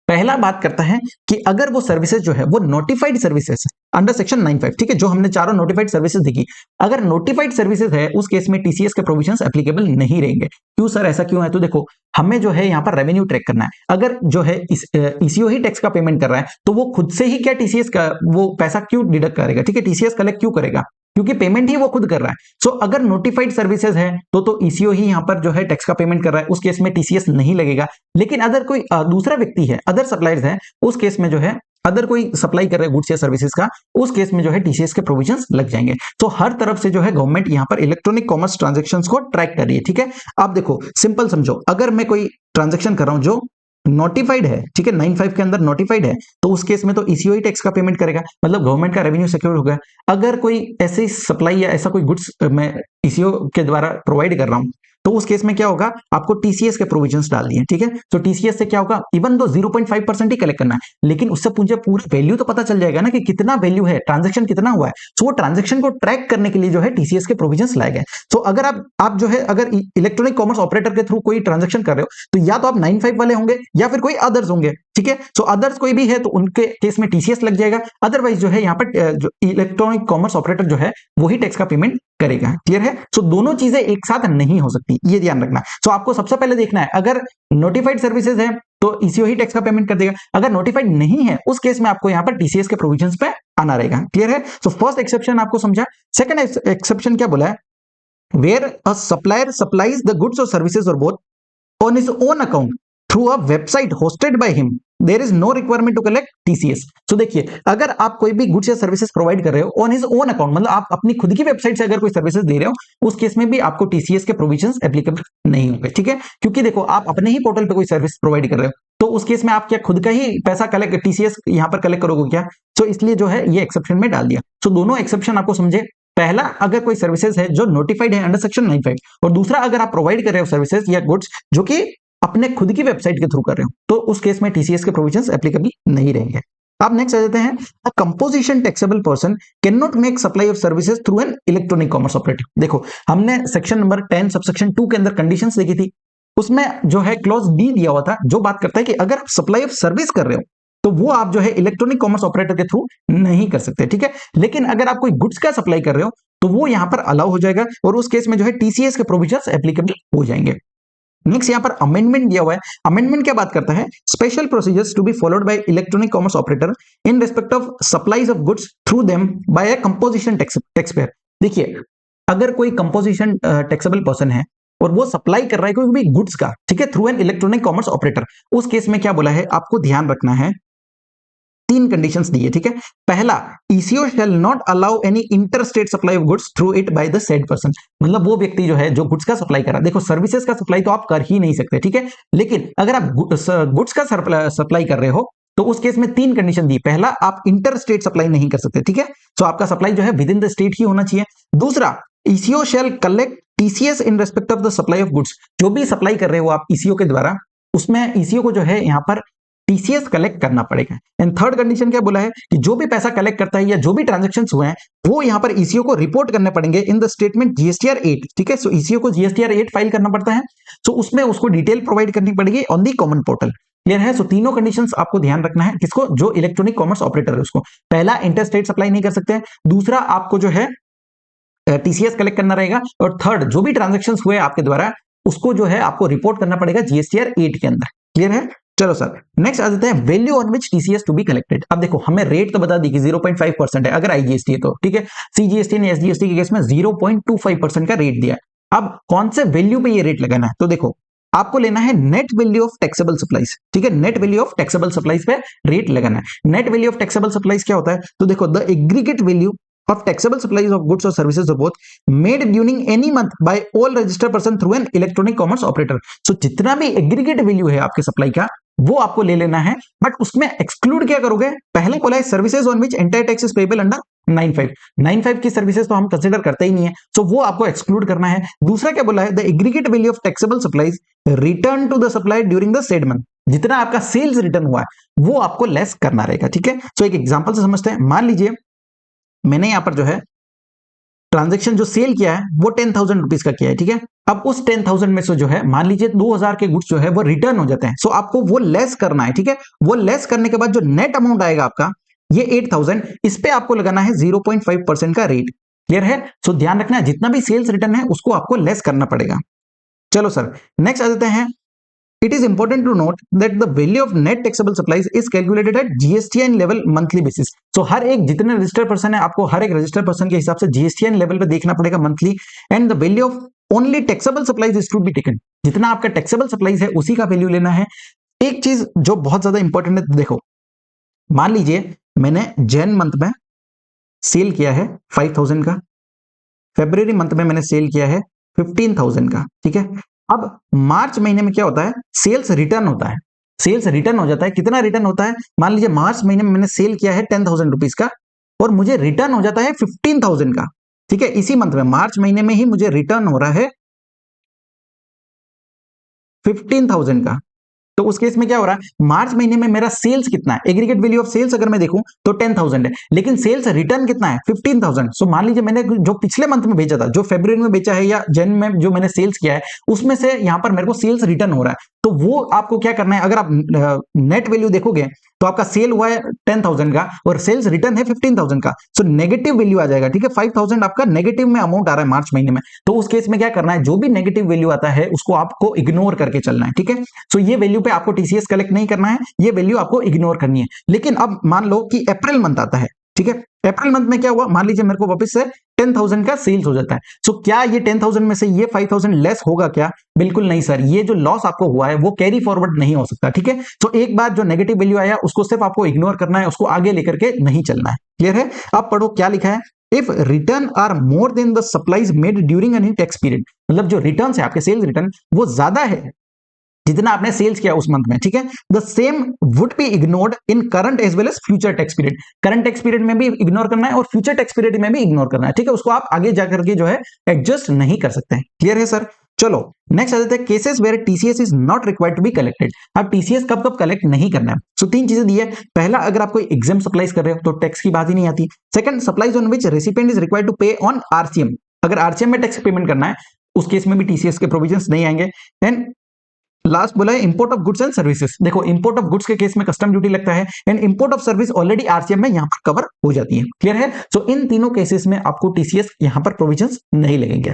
पहला बात करता है कि अगर वो सर्विसेज जो है वो नोटिफाइड सर्विसेज अंडर सेक्शन 95, ठीक है, जो हमने चारों नोटिफाइड सर्विसेज देखी, अगर नोटिफाइड सर्विसेज है उस केस में टीसीएस के प्रोविजंस एप्लीकेबल नहीं रहेंगे। क्यों सर, ऐसा क्यों है, तो देखो हमें जो है यहाँ पर रेवेन्यू ट्रैक करना है। अगर जो है ईसीओ ही टैक्स का पेमेंट कर रहा है तो वो खुद से ही क्या टीसीएस का वो पैसा क्यों डिडक्ट करेगा, ठीक है, टीसीएस कलेक्ट क्यों करेगा, क्योंकि पेमेंट ही वो खुद कर रहा है। सो अगर नोटिफाइड सर्विसेज है तो ईसीओ ही यहाँ पर जो है टैक्स का पेमेंट कर रहा है, उस केस में टीसीएस नहीं लगेगा। लेकिन अगर कोई दूसरा व्यक्ति है, अदर सप्लायर्स है, उस केस में जो है अदर कोई सप्लाई कर रहे हैं गुड्स या सर्विसेज का, उस केस में जो है टीसीएस के प्रोविजंस लग जाएंगे। तो हर तरफ से जो है गवर्नमेंट यहाँ पर इलेक्ट्रॉनिक कॉमर्स ट्रांजैक्शंस को ट्रैक कर रही है, ठीक है। आप देखो सिंपल समझो, अगर मैं कोई ट्रांजैक्शन कर रहा हूं जो नोटिफाइड है, ठीक है, 95 के अंदर नोटिफाइड है, तो उस केस में तो ईसीओ ही टैक्स का पेमेंट करेगा, मतलब गवर्नमेंट का रेवेन्यू सिक्योर होगा। अगर कोई ऐसी सप्लाई या ऐसा कोई गुड्स मैं ईसीओ के द्वारा प्रोवाइड कर रहा हूं तो उस केस में क्या होगा, आपको टीसीएस के प्रोविजंस डाल दिए, ठीक है। तो टीसीएस से क्या होगा, इवन दो 0.5% ही कलेक्ट करना है, लेकिन उससे मुझे पूरा वैल्यू तो पता चल जाएगा ना कि कितना वैल्यू है, ट्रांजैक्शन कितना हुआ है। तो वो ट्रांजैक्शन को ट्रैक करने के लिए जो है टीसीएस के प्रोविजंस लाए गए। तो अगर आप जो है अगर इलेक्ट्रॉनिक कॉमर्स ऑपरेटर के थ्रू कोई ट्रांजैक्शन कर रहे हो तो या तो आप 95 वाले होंगे या फिर कोई अदर्स होंगे, ठीक है। तो अदर्स कोई भी है तो उनके केस में टीसीएस लग जाएगा, अदरवाइज जो है यहाँ पर जो इलेक्ट्रॉनिक कॉमर्स ऑपरेटर जो है वही टैक्स का पेमेंट करेगा। क्लियर है। सो दोनों चीजें एक साथ नहीं हो सकती, ये ध्यान रखना। सो आपको सबसे पहले देखना है, अगर नोटिफाइड सर्विसेज है तो ईसीओ ही टैक्स का पेमेंट कर देगा, अगर नोटिफाइड नहीं है उस केस में आपको यहाँ पर टीसीएस के प्रोविजंस पे आना रहेगा। क्लियर है। सो फर्स्ट एक्सेप्शन आपको समझा। सेकंड एक्सेप्शन क्या बोला है, where a supplier supplies the goods और सर्विसेज और both on his own account through a website hosted by him, there is no requirement to collect TCS. तो देखिए, अगर आप कोई भी गुड्स या सर्विसेज प्रोवाइड कर रहे हो ऑन हिज ओन अकाउंट, मतलब आप अपनी खुद की वेबसाइट से अगर कोई सर्विसेज दे रहे हो, उस केस में भी आपको टीसीएस के प्रोविजंस एप्लीकेबल नहीं होंगे, ठीक है। क्योंकि देखो आप अपने ही पोर्टल पे कोई सर्विस प्रोवाइड कर रहे हो तो उस केस में आप क्या खुद का ही पैसा कलेक्ट टीसीएस यहाँ पर कलेक्ट करोगे क्या। तो इसलिए जो है ये एक्सेप्शन में डाल दिया। तो दोनों एक्सेप्शन आपको समझे, पहला अगर कोई सर्विसेज है जो नोटिफाइड है अंडर सेक्शन 95, और दूसरा अगर आप प्रोवाइड कर रहे हो सर्विसेज या गुड्स जो कि अपने खुद की वेबसाइट के थ्रू कर रहे हो, तो उस केस में टीसीएस के प्रोविजंस एप्लीकेबल नहीं रहेंगे। अब नेक्स्ट आ जाते हैं, अ composition taxable person can not make supply of services through an electronic commerce operator. देखो हमने सेक्शन नंबर 10 सबसेक्शन 2 के अंदर कंडीशंस देखी थी, उसमें जो है क्लॉज डी दिया हुआ था जो बात करता है कि अगर आप सप्लाई ऑफ सर्विस कर रहे हो तो वो आप जो है इलेक्ट्रॉनिक कॉमर्स ऑपरेटर के थ्रू नहीं कर सकते, ठीक है। लेकिन अगर आप कोई गुड्स का सप्लाई कर रहे हो तो वो यहां पर अलाउ हो जाएगा और उस केस में जो है टीसीएस के प्रोविजंस एप्लीकेबल हो जाएंगे। नेक्स्ट यहाँ पर अमेंडमेंट दिया हुआ है। अमेंडमेंट क्या बात करता है, special procedures to be followed by electronic commerce operator in respect of supplies of goods through them by a composition taxpayer. देखिए अगर कोई कंपोजिशन टैक्सेबल पर्सन है और वो सप्लाई कर रहा है कोई भी गुड्स का, ठीक है, through an electronic commerce operator, उस केस में क्या बोला है, आपको ध्यान रखना है, तीन कंडीशंस दी है, ठीक है। पहला, eco shall not allow any inter state supply of goods through it by the said person. मतलब वो व्यक्ति जो है जो गुड्स का सप्लाई कर रहा है, देखो सर्विसेज का सप्लाई तो आप कर ही नहीं सकते, ठीक है, लेकिन अगर आप गुड्स का सप्लाई कर रहे हो तो उस केस में तीन कंडीशन दी। पहला, आप इंटर स्टेट सप्लाई नहीं कर सकते, ठीक है, तो आपका सप्लाई जो है विद इन द स्टेट ही होना चाहिए। दूसरा, ECO shall collect TCS in respect of the supply of goods. जो भी सप्लाई कर रहे हो आप ईसीओ के द्वारा, उसमें ईसीओ को जो है यहाँ पर टीसीएस कलेक्ट करना पड़ेगा। एंड थर्ड कंडीशन क्या बोला है कि जो भी पैसा कलेक्ट करता है या जो भी ट्रांजेक्शन हुए हैं वो यहाँ पर ईसीओ को रिपोर्ट करने पड़ेंगे इन द स्टेटमेंट जीएसटीआर 8। ठीक है, सो ईसीओ को जीएसटीआर 8 फाइल करना पड़ता है, सो उसमें उसको डिटेल प्रोवाइड करनी पड़ेगी on the common portal. Clear है? सो तीनों कंडीशंस आपको ध्यान रखना है, किसको? जो इलेक्ट्रॉनिक कॉमर्स ऑपरेटर है उसको। पहला, इंटरस्टेट सप्लाई नहीं कर सकते हैं, दूसरा आपको जो है टीसीएस कलेक्ट करना रहेगा, और थर्ड, जो भी ट्रांजेक्शन हुए आपके द्वारा उसको जो है आपको रिपोर्ट करना पड़ेगा जीएसटीआर 8 के अंदर। क्लियर है? चलो सर, नेक्स्ट आ जाते हैं value on which TCS to be collected. अब देखो, हमें रेट तो बता दी कि 0.5% है अगर आईजीएसटी है तो, ठीक है। सीजीएसटी ने एसजीएसटी के केस में 0.25% का रेट दिया है। अब कौन से वैल्यू पे ये रेट लगाना है? तो देखो, आपको लेना है net value of taxable supplies. ठीक है, net value of taxable supplies पे रेट लगाना है। Net value of taxable supplies क्या होता है? तो देखो, the aggregate value of taxable supplies of goods or services or both made during any month by all registered person through an electronic commerce operator। so जितना भी aggregate value है आपके supply का वो आपको ले लेना है, बट उसमें एक्सक्लूड क्या करोगे? पहले बोला है services on which entire tax is payable under 95 की सर्विसेज तो हम कंसीडर करते ही नहीं है, सो वो आपको एक्सक्लूड करना है। दूसरा क्या बोला है? The aggregate value of taxable supplies return to the supply during the said month. जितना आपका सेल्स रिटर्न हुआ है वो आपको लेस करना रहेगा। ठीक है, सो एक एग्जांपल से समझते हैं। मान लीजिए मैंने यहां पर जो है ट्रांजैक्शन जो सेल किया है वो 10,000 रुपीज का किया है। ठीक है, अब उस 10,000 में से जो है मान लीजिए 2,000 के गुड्स जो है वो रिटर्न हो जाते हैं, सो आपको वो लेस करना है। ठीक है, वो लेस करने के बाद जो नेट अमाउंट आएगा आपका ये 8,000, इस पे आपको लगाना है 0.5% का रेट। क्लियर है? सो ध्यान रखना है, जितना भी सेल्स रिटर्न है उसको आपको लेस करना पड़ेगा। चलो सर, नेक्स्ट आ जाते हैं। It is important to note that the value of net taxable supplies is calculated at GSTN level monthly basis। So हर एक जितने रजिस्टर्ड पर्सन है आपको हर एक रजिस्टर्ड पर्सन के हिसाब से GSTN लेवल पे देखना पड़ेगा monthly. And the value of only taxable supplies is to be taken. जितना आपका टैक्सेबल सप्लाईज है उसी का वैल्यू लेना है। एक चीज जो बहुत ज्यादा इंपॉर्टेंट है, देखो मान लीजिए मैंने जैन मंथ में सेल किया है 5,000 का, फेब्रुवरी मंथ में मैंने सेल किया है 15,000 का। ठीक है, अब मार्च महीने में क्या होता है? सेल्स रिटर्न होता है। सेल्स रिटर्न हो जाता है। कितना रिटर्न होता है? मान लीजिए मार्च महीने में मैंने सेल किया है 10,000 रुपीज का और मुझे रिटर्न हो जाता है 15,000 का। ठीक है, इसी मंथ में मार्च महीने में ही मुझे रिटर्न हो रहा है 15,000 का। तो उस केस में क्या हो रहा है? मार्च महीने में मेरा सेल्स कितना है? एग्रीगेट वैल्यू ऑफ सेल्स अगर मैं देखूं तो 10,000 है, लेकिन सेल्स रिटर्न कितना है? 15,000। सो मान लीजिए मैंने जो पिछले मंथ में बेचा था, जो फरवरी में बेचा है या जन में जो मैंने सेल्स किया है, उसमें से यहां पर मेरे को सेल्स रिटर्न हो रहा है। तो वो आपको क्या करना है? अगर आप नेट वैल्यू देखोगे तो आपका सेल हुआ है 10,000 का और सेल्स रिटर्न है 15,000 का, सो नेगेटिव वैल्यू आ जाएगा। ठीक है, 5,000 आपका नेगेटिव में अमाउंट आ रहा है मार्च महीने में। तो उस केस में क्या करना है? जो भी नेगेटिव वैल्यू आता है उसको आपको इग्नोर करके चलना है। ठीक है, सो ये वैल्यू पे आपको टीसीएस कलेक्ट नहीं करना है, ये वैल्यू आपको इग्नोर करनी है। लेकिन अब मान लो कि अप्रैल मंथ आता है। ठीक है, अप्रैल मंथ में क्या हुआ? मान लीजिए मेरे को वापस से 10,000 का सेल्स हो जाता है। सो क्या ये 10,000 में से ये 5,000 लेस होगा क्या? बिल्कुल नहीं सर, ये जो लॉस आपको हुआ है वो कैरी फॉरवर्ड नहीं हो सकता। ठीक है, तो एक बार जो नेगेटिव वैल्यू आया उसको सिर्फ आपको इग्नोर करना है, उसको आगे लेकर के नहीं चलना है। क्लियर है? अब पढ़ो क्या लिखा है। If return are more than the supplies made during any tax period, मतलब जो रिटर्न है आपके सेल्स रिटर्न वो ज्यादा है जितना आपने सेल्स किया उस मंथ में। ठीक है, the same would be ignored in current as well as future tax period. Current tax period में भी इग्नोर करना है और फ्यूचर टैक्स पीरियड में भी इग्नोर करना है। ठीक है, उसको आप आगे जाकर के जो है एडजस्ट नहीं कर सकते हैं। क्लियर है सर? चलो नेक्स्ट आ जाते हैं cases where TCS is not required to be collected. अब टीसीएस कब कब कलेक्ट नहीं करना है? सो तीन चीजें दी है। पहला, अगर आप कोई एग्जाम सप्लाईज कर रहे हो तो टैक्स की बात ही नहीं आती। Second, supplies on which recipient is required to pay on RCM. अगर आरसीएम में टैक्स पेमेंट करना है उस केस में भी टीसीएस के प्रोविजंस नहीं आएंगे। एंड लास्ट बोला है import of goods and services. देखो, इंपोर्ट ऑफ गुड्स के केस में कस्टम ड्यूटी लगता है and import of service already RCM में यहां पर कवर हो जाती है। क्लियर है? सो इन तीनों केसेस में आपको टीसीएस यहां पर प्रोविजंस नहीं लगेंगे।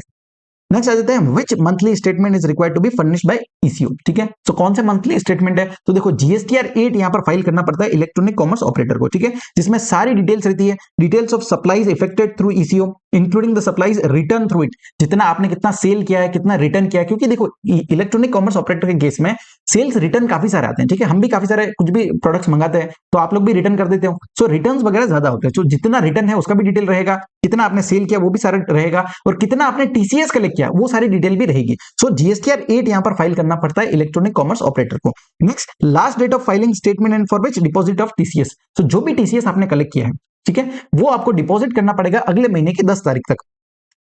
नेक्स्ट आ जाते हैं which monthly statement is required to be furnished by ECO. ठीक है, तो कौन से मंथली स्टेटमेंट है? तो देखो जीएसटीआर 8 यहां पर फाइल करना पड़ता है इलेक्ट्रॉनिक कॉमर्स ऑपरेटर को। ठीक है, जिसमें सारी डिटेल्स रहती है। Details of supplies affected through eco including the supplies return through it. जितना आपने कितना सेल किया है, कितना रिटर्न किया है, क्योंकि देखो इलेक्ट्रॉनिक कॉमर्स ऑपरेटर के केस में सेल्स रिटर्न काफी सारे आते हैं। ठीक है, हम भी काफी सारे कुछ भी प्रोडक्ट्स मंगाते हैं तो आप लोग भी रिटर्न कर देते हो। सो रिटर्न्स वगैरह ज्यादा होते हैं। तो जितना रिटर्न है उसका भी डिटेल रहेगा, कितना आपने सेल किया वो भी सारा रहेगा, और कितना आपने टीसीएस कलेक्ट किया वो सारी डिटेल भी रहेगी। सो जीएसटीआर 8 यहां पर फाइल करना पड़ता है इलेक्ट्रॉनिक कॉमर्स ऑपरेटर को। Next, last date of filing statement and for which deposit of TCS. तो जो भी टीसीएस आपने कलेक्ट किया है, ठीक है, वो आपको डिपॉजिट करना पड़ेगा अगले महीने की 10 तारीख तक।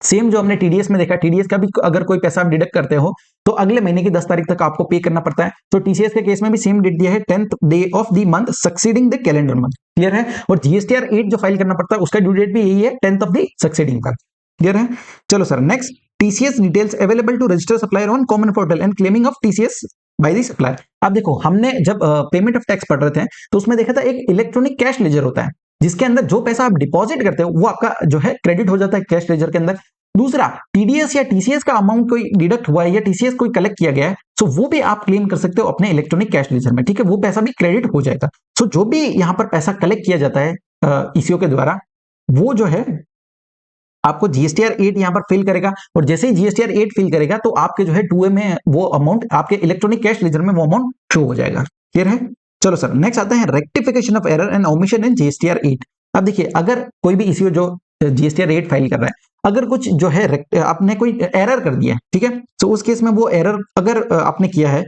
सेम जो हमने टीडीएस में देखा, टीडीएस का भी अगर कोई पैसा आप डिडक्ट करते हो तो अगले महीने की 10 तारीख तक आपको पे करना पड़ता है। तो टीसीएस के केस में भी सेम डेट दिया है 10th day of the month succeeding the calendar month. Clear है? और जीएसटीआर 8 जो फाइल करना पड़ता है उसका ड्यू डेट भी यही है 10th of the succeeding month. Clear है? चलो sir next, TCS details available to register supplier on common portal and claiming of TCS by the supplier. अब देखो हमने जब पेमेंट ऑफ टैक्स पढ़ रहे थे तो उसमें देखा था एक इलेक्ट्रॉनिक कैश लेजर होता है जिसके अंदर जो पैसा आप डिपॉजिट करते हो वो आपका जो है क्रेडिट हो जाता है कैश लेजर के अंदर। दूसरा, टीडीएस या टीसीएस का अमाउंट कोई डिडक्ट हुआ है या टीसीएस कोई कलेक्ट किया गया है सो वो भी आप क्लेम कर सकते हो अपने इलेक्ट्रॉनिक कैश लेजर में। ठीक है? वो पैसा भी क्रेडिट हो जाएगा। सो जो भी यहाँ पर पैसा कलेक्ट किया जाता है ईसीओ के द्वारा वो जो है आपको जीएसटीआर 8 यहाँ पर फिल करेगा और जैसे ही जीएसटीआर 8 फिल करेगा तो आपके जो है 2A में वो अमाउंट आपके इलेक्ट्रॉनिक कैश लेजर में वो अमाउंट शो हो जाएगा। क्लियर है? चलो सर नेक्स्ट आते हैं rectification of error and omission in GSTR 8। अब देखिए अगर कोई भी ईसीओ जो जीएसटीआर 8 फाइल कर रहा है अगर कुछ जो है आपने कोई एरर कर दिया है, ठीक है, तो उस केस में वो एरर अगर आपने किया है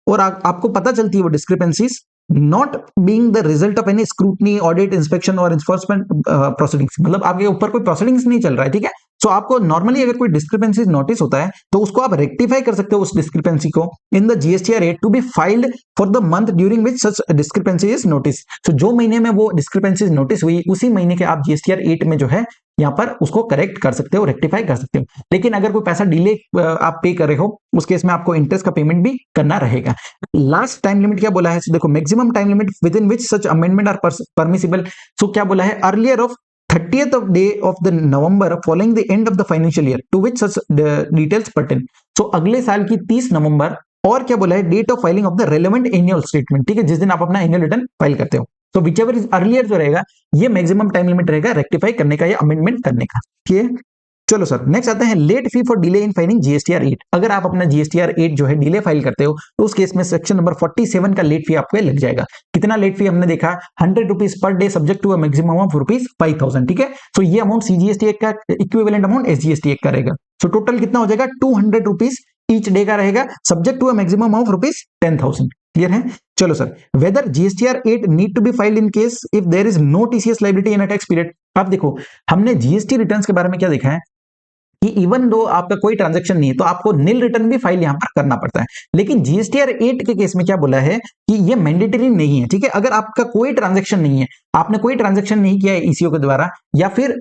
और आपको पता चलती है वो discrepancies not being the result of any scrutiny audit inspection और इन्फोर्समेंट प्रोसीडिंग्स, मतलब आपके ऊपर कोई प्रोसीडिंग्स नहीं चल रहा है, ठीक है, तो आपको नॉर्मली अगर कोई डिस्क्रिपेंसीज नोटिस होता है तो उसको आप रेक्टिफाई कर सकते हो उस डिस्क्रिपेंसी को in the GSTR 8 to be filed for the month during which such discrepancy is notice. तो जो महीने में वो डिस्क्रिपेंसीज नोटिस हुई उसी महीने के आप जीएसटीआर 8 में जो है यहाँ पर उसको करेक्ट कर सकते हो, रेक्टिफाई कर सकते हो। लेकिन अगर कोई पैसा डिले आप पे कर रहे हो उस केस में आपको इंटरेस्ट का पेमेंट भी करना रहेगा। लास्ट टाइम लिमिट क्या बोला है? देखो maximum time limit within which such amendment are permissible. So क्या बोला है? Earlier of 30th of day of the November following the end of the financial year to which such details pertain। So अगले साल की 30 नवंबर और क्या बोला है? Date of filing of the relevant annual statement. ठीक है, जिस दिन आप अपना एनुअल रिटर्न फाइल करते हो। तो विच एवर इज अर्लियर जो रहेगा ये मैक्सिमम टाइम लिमिट रहेगा रेक्टिफाई करने का या अमेंडमेंट करने का। ठीक है, चलो सर नेक्स्ट आते हैं late fee for delay in filing GSTR 8। अगर आप अपना जीएसटीआर 8 जो है डिले फाइल करते हो तो उस केस में सेक्शन नंबर 47 का लेट फी आपको लग जाएगा। कितना लेट फी हमने देखा? 100 rupees per day subject to a maximum of ₹5,000। ठीक है, तो ये अमाउंट सीजीएसटी का इक्विवेलेंट अमाउंट एसजीएसटी का रहेगा। सो टोटल कितना हो जाएगा? 200 रुपीज ईच डे का रहेगा subject to a maximum of ₹10,000। Clear है? चलो sir, whether GSTR 8 need to be filed in case if there is no TCS liability in a tax period. अब देखो हमने जीएसटी रिटर्न्स के बारे में क्या देखा है कि इवन दो आपका कोई ट्रांजैक्शन नहीं है तो आपको नील रिटर्न भी फाइल यहां पर करना पड़ता है। लेकिन जीएसटीआर 8 के केस में क्या बोला है कि ये मैंडेटरी नहीं है। ठीक है, अगर आपका कोई ट्रांजैक्शन नहीं है, आपने कोई ट्रांजैक्शन नहीं किया है ईसीओ के द्वारा या फिर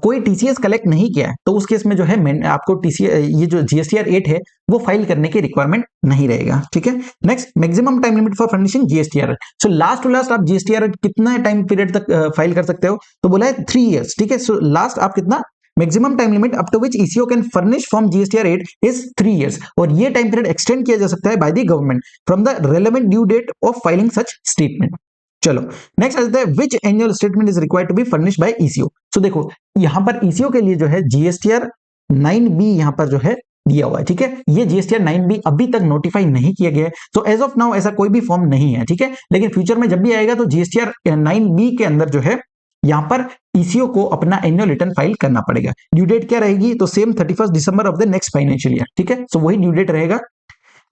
कोई टीसीएस कलेक्ट नहीं किया है तो उस केस में जो है आपको टीसीएस ये जो जीएसटीआर 8 है वो फाइल करने की रिक्वायरमेंट नहीं रहेगा। ठीक है, next maximum time limit for furnishing GSTR. So last to last आप जीएसटीआर कितना टाइम पीरियड तक फाइल कर सकते हो? तो बोला है 3 इयर्स। ठीक है, सो लास्ट आप कितना maximum time limit up to which ECO can furnish from GSTR 8 is 3 years और ये टाइम पीरियड एक्सटेंड किया जा सकता है by the government from the relevant due date of filing such statement. चलो नेक्स्ट आता है which annual statement is required to be furnish by ECO. So देखो यहां पर ईसीओ के लिए जो है जीएसटीआर 9B यहां पर जो है दिया हुआ है। ठीक है, ये जीएसटीआर 9B अभी तक नोटिफाई नहीं किया गया है। तो एज ऑफ नाउ ऐसा कोई भी फॉर्म नहीं है। ठीक है, लेकिन फ्यूचर में जब भी आएगा तो जीएसटीआर 9B के अंदर जो है यहां पर ईसीओ को अपना एनुअल रिटर्न फाइल करना पड़ेगा। ड्यू डेट क्या रहेगी? तो same 31 December of the next financial year. ठीक है, सो वही ड्यू डेट रहेगा।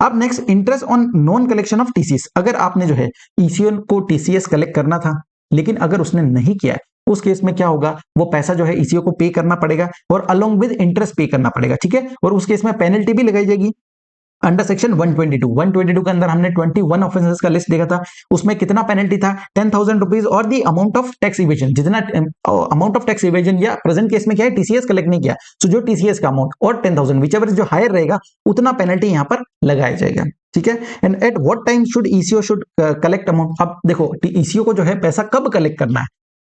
अब next interest on non collection of TCS. अगर आपने जो है ईसीओ को टीसीएस कलेक्ट करना था लेकिन अगर उसने नहीं किया है उस केस में क्या होगा? वो पैसा जो है ईसीओ को पे करना पड़ेगा और अलोंग विद इंटरेस्ट पे करना पड़ेगा। ठीक है, और उस केस में पेनल्टी भी लगाई जाएगी अंडर सेक्शन 122 के अंदर हमने 21 ऑफेंसेस का लिस्ट देखा था। उसमें कितना पेनल्टी था? 10,000 रुपीज और the amount of tax evasion. जितना अमाउंट ऑफ टैक्स इवेजन या प्रेजेंट केस में क्या है टीसीएस कलेक्ट नहीं किया तो जो टीसीएस का अमाउंट और 10,000 विचएवर जो हायर रहेगा उतना पेनल्टी यहां पर लगाया जाएगा। ठीक है, and at what time should eco should collect amount. अब देखो ईसीओ को जो है पैसा कब कलेक्ट करना है?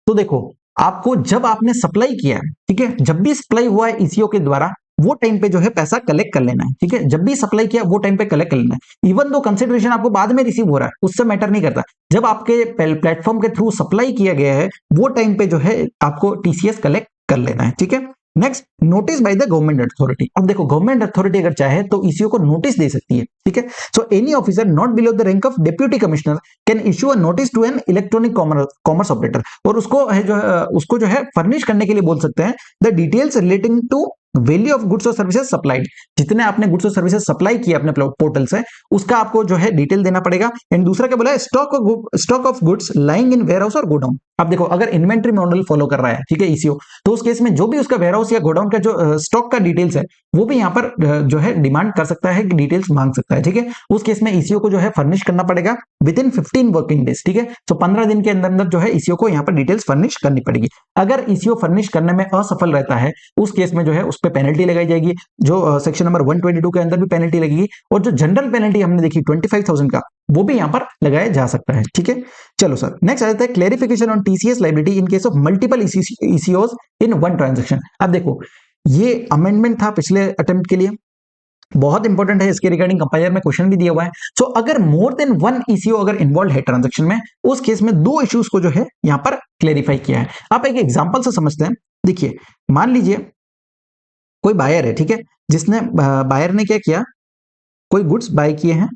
तो देखो आपको जब आपने सप्लाई किया है, ठीक है, जब भी सप्लाई हुआ है ईसीओ के द्वारा वो टाइम पे जो है पैसा कलेक्ट कर लेना है। ठीक है, जब भी सप्लाई किया वो टाइम पे कलेक्ट कर लेना है। इवन दो कंसिडरेशन आपको बाद में रिसीव हो रहा है उससे मैटर नहीं करता। जब आपके प्लेटफॉर्म के थ्रू सप्लाई किया गया है वो टाइम पे जो है आपको टीसीएस कलेक्ट कर लेना है। ठीक है, next notice bye the government authority. अब देखो गवर्नमेंट अथॉरिटी अगर चाहे तो ईसीओ को नोटिस दे सकती है। ठीक है, so any officer not below the rank of deputy commissioner can issue a notice to an electronic commerce operator और उसको जो है फर्निश करने के लिए बोल सकते हैं the details relating to value of goods और सर्विसेज सप्लाइड, जितने आपने गुड्स और सर्विसेज सप्लाई किए अपने पोर्टल से उसका आपको जो है डिटेल देना पड़ेगा। एंड दूसरा क्या बोला है, stock of goods lying in warehouse और गोडाउन। अब देखो अगर इन्वेंट्री मॉडल फॉलो कर रहा है, ठीक है, ईसीओ, तो उस केस में जो भी उसका वेयरहाउस या गोडाउन का जो स्टॉक का डिटेल्स है वो भी यहाँ पर जो है डिमांड कर सकता है, डिटेल्स मांग सकता है, ठीक है। उस केस में ईसीओ को जो है फर्निश करना पड़ेगा विद इन 15 वर्किंग डेज, ठीक है। तो 15 दिन के अंदर अंदर जो है ईसीओ को यहाँ पर डिटेल्स फर्निश करनी पड़ेगी। अगर ईसीओ फर्निश करने में असफल रहता है उस केस में जो है उस पर पेनल्टी लगाई जाएगी, जो सेक्शन नंबर 122 के अंदर भी पेनल्टी लगेगी, और जो जनरल पेनल्टी हमने देखी 25,000 का वो भी यहां पर लगाया जा सकता है, ठीक है। चलो सर, नेक्स्ट आ जाता है clarification on TCS liability in case of multiple ECOs in one transaction. अब देखो ये अमेंडमेंट था पिछले अटेम्प्ट के लिए, बहुत इंपॉर्टेंट है, इसके रिगार्डिंग कंपाइलर में क्वेश्चन भी दिया हुआ है। सो अगर मोर देन वन ईसीओ अगर इन्वॉल्व है ट्रांजैक्शन में, उस केस में दो इश्यूज को जो है यहां पर क्लेरिफाई किया है। आप एक एग्जांपल से समझते हैं। देखिए मान लीजिए कोई बायर है, ठीक है, जिसने बायर ने क्या किया, कोई गुड्स बाय किए हैं,